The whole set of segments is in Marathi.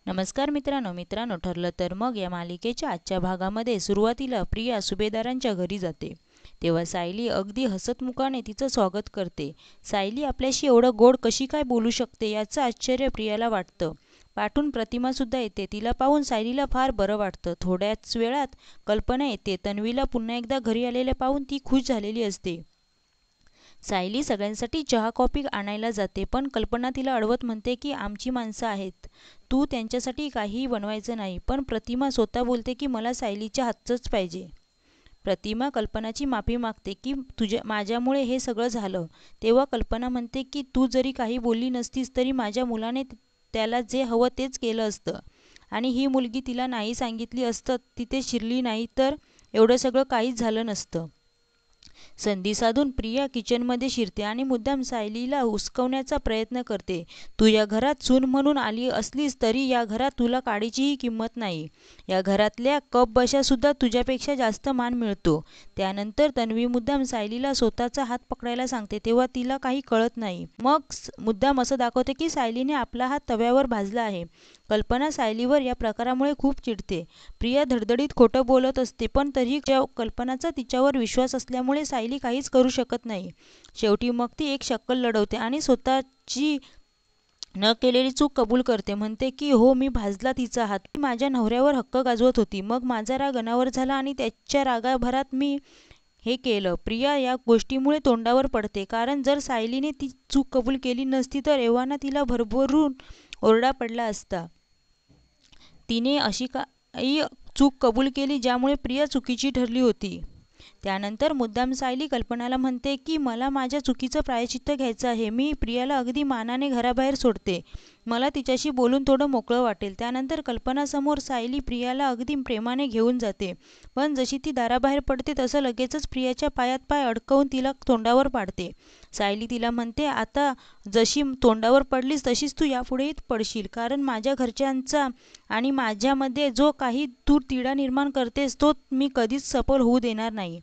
नमस्कार मित्रांनो ठरलं तर मग या मालिकेच्या आजच्या भागामध्ये सुरुवातीला प्रिया सुभेदारांच्या घरी जाते। तेव्हा सायली अगदी हसतमुखाने तिचं स्वागत करते। सायली आपल्याशी एवढं गोड कशी काय बोलू शकते याचं आश्चर्य प्रियाला वाटतं। पाठून प्रतिमा सुद्धा येते। तिला पाहून सायलीला फार बरं वाटतं। थोड्याच वेळात कल्पना येते। तन्वीला पुन्हा एकदा घरी आलेले पाहून ती खुश झालेली असते। सायली सगळ्यांसाठी चहा कॉफी आणायला जाते, पण कल्पना तिला अडवत म्हणते की आमची माणसं आहेत, तू त्यांच्यासाठी काहीही बनवायचं नाही। पण प्रतिमा स्वतः बोलते की मला सायलीच्या हातचंच पाहिजे। प्रतिमा कल्पनाची माफी मागते की माझ्यामुळे हे सगळं झालं। तेव्हा कल्पना म्हणते की तू जरी काही बोलली नसतीस तरी माझ्या मुलाने त्याला जे हवं तेच केलं असतं, आणि ही मुलगी तिला नाही सांगितली असतं, तिथे शिरली नाही तर एवढं सगळं काहीच झालं नसतं। संधी साधून प्रिया किचनमध्ये शिरते आणि मुद्दाम सायलीला हुसकवण्याचा प्रयत्न करते। तू या घरात सून म्हणून आली असलीस तरी या घरात तुला काडीचीही किंमत नाही। या घरातल्या कप बशा सुद्धा तुझ्यापेक्षा जास्त मान मिळतो। त्यानंतर तन्वी मुद्दाम सायलीला स्वतःचा हात पकडायला सांगते, तेव्हा तिला काही कळत नाही। मग मुद्दाम असं दाखवते की सायलीने आपला हात तव्यावर भाजला आहे। कल्पना सायलीवर या प्रकारामुळे खूप चिडते। प्रिया धडधडीत खोटं बोलत असते, पण तरीही कल्पनाचा तिच्यावर विश्वास असल्यामुळे सायली काहीच करू शकत नाही। शेवटी मग ती एक शक्कल लढवते आणि स्वतःची न केलेली चूक कबूल करते। म्हणते की हो, मी भाजला तिचा हात, मी माझ्या नवऱ्यावर हक्क गाजवत होती, मग माझा राग अनावर झाला आणि त्याच्या रागाभरात मी हे केलं। प्रिया या गोष्टीमुळे तोंडावर पडते, कारण जर सायलीने ती चूक कबूल केली नसती तर एव्हाना तिला भरभरून ओरडा पडला असता। तिने अशी काही चूक कबूल केली ज्यामुळे प्रिया चुकीची ठरली होती। त्यानंतर मुद्दाम सायली कल्पनाला म्हणते की मला माझ्या चुकीचं प्रायश्चित्त घ्यायचं आहे। मी प्रियाला अगदी मानाने घराबाहेर सोडते, मला तिच्याशी बोलून थोडं मोकळं वाटेल। त्यानंतर कल्पनासमोर सायली प्रियाला अगदी प्रेमाने घेऊन जाते, पण जशी ती दाराबाहेर पडते तसं लगेचच प्रियाच्या पायात पाय अडकवून तिला तोंडावर पाडते। सायली तिला म्हणते, आता जशी तोंडावर पडलीस तशीच तू यापुढेही पडशील, कारण माझ्या घरच्यांचा आणि माझ्यामध्ये जो काही तू तिढा निर्माण करतेस तो मी कधीच सफल होऊ देणार नाही।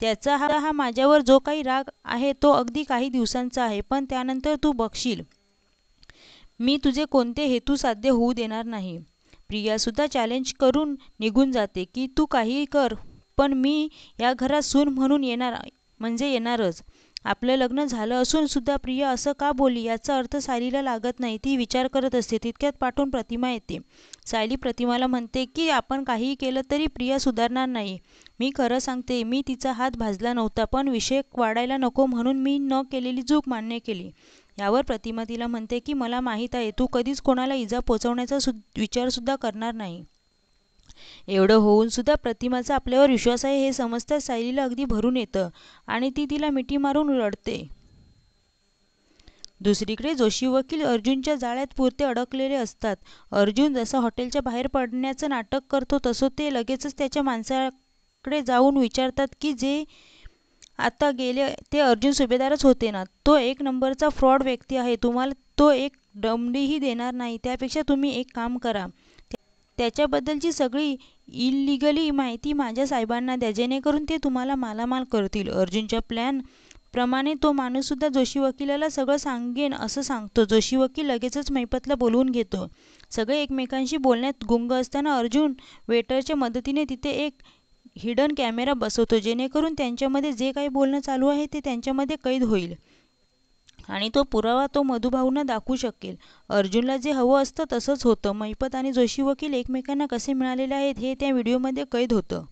त्याचा हा माझ्यावर जो काही राग आहे तो अगदी काही दिवसांचा आहे, पण त्यानंतर तू बघशील मी तुझे कोणते हेतू साध्य होऊ देणार नाही। प्रिया सुद्धा चॅलेंज करून निघून जाते की तू काहीही कर, पण मी या घरात सून म्हणून येणारच। आपलं लग्न झालं असून सुद्धा प्रिया असं का बोलली याचा अर्थ सायलीला लागत नाही। ती विचार करत असते। तितक्यात पाठून प्रतिमा येते। सायली प्रतिमाला म्हणते की आपण काहीही केलं तरी प्रिया सुधारणार नाही। मी खरं सांगते, मी तिचा हात भाजला नव्हता, पण विषय वाढायला नको म्हणून मी न केलेली चूक मान्य केली। यावर प्रतिमा तिला म्हणते की मला माहीत आहे, तू कधीच कोणाला इजा पोचवण्याचा विचार सुद्धा करणार नाही। एवढं होऊन सुद्धा प्रतिमाचा आपल्यावर विश्वास आहे हे समजताच सायलीला अगदी भरून येतं आणि ती तिला मिठी मारून रडते। दुसरीकडे जोशी वकील अर्जुनच्या जाळ्यात पुरते अडकलेले असतात। अर्जुन जसं हॉटेलच्या बाहेर पडण्याचं नाटक करतो तसं ते लगेचच त्याच्या माणसाकडे जाऊन विचारतात की जे आता गेले ते अर्जुन सुभेदारच होते ना? तो एक नंबरचा फ्रॉड व्यक्ती आहे, तुम्हाला तो एक दमडीही देणार नाही। त्यापेक्षा तुम्ही एक काम करा, त्याच्याबद्दलची सगळी इल्लीगली माहिती माझ्या साहेबांना द्या, जेणेकरून ते तुम्हाला मालामाल करतील। अर्जुनच्या प्लॅन प्रमाणे तो माणूस सुद्धा जोशी वकिलाला सगळं सांगेन असं सांगतो। जोशी वकील लगेचच महिपतला बोलवून घेतो। सगळे एकमेकांशी बोलण्यात गुंग असताना अर्जुन वेटरच्या मदतीने तिथे एक हिडन कॅमेरा बसवतो, जेणेकरून त्यांच्यामध्ये जे काही बोलणं चालू आहे ते त्यांच्यामध्ये कैद होईल आणि तो पुरावा तो मधुभाऊंना दाखवू शकेल। अर्जुनला जे हवं असतं तसंच होतं। महिपत आणि जोशी वकील एकमेकांना कसे मिळालेले आहेत हे त्या व्हिडिओमध्ये कैद होतं।